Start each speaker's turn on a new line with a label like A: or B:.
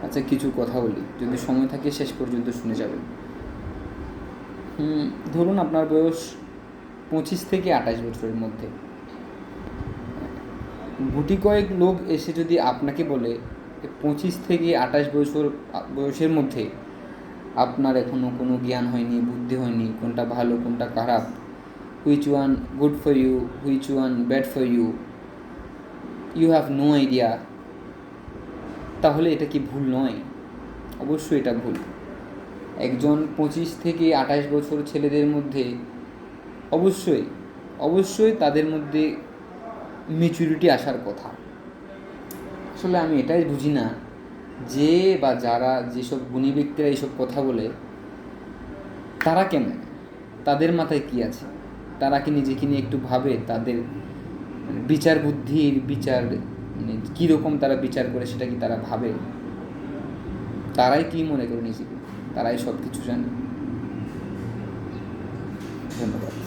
A: আচ্ছা, কিছু কথা বলি, যদি সময় থাকে শেষ পর্যন্ত শুনে যাবেন। ধরুন আপনার বয়স 25 থেকে 28 বছরের মধ্যে। গুটি কয়েক লোক এসে যদি আপনাকে বলে 25 থেকে 28 বছর বয়সের মধ্যে আপনার এখনও কোনো জ্ঞান হয়নি, বুদ্ধি হয়নি, কোনটা ভালো কোনটা খারাপ, which one good for you, which one bad for you, you have no idea, তাহলে এটা কি ভুল নয়? অবশ্যই এটা ভুল। একজন 25 থেকে 28 বছর ছেলেদের মধ্যে অবশ্যই অবশ্যই তাদের মধ্যে ম্যাচুরিটি আসার কথা। আসলে আমি এটাই বুঝি না, যে বা যারা যেসব গুণী ব্যক্তিরা এইসব কথা বলে, তারা কেমন, তাদের মাথায় কি আছে? তারা কি নিজেকে নিয়ে একটু ভাবে? তাদের বিচার বুদ্ধির বিচার মানে কীরকম তারা বিচার করে সেটা কি তারা ভাবে? তারাই কি মনে করে নিজেকে? তারাই সব কিছু জানে। ধন্যবাদ।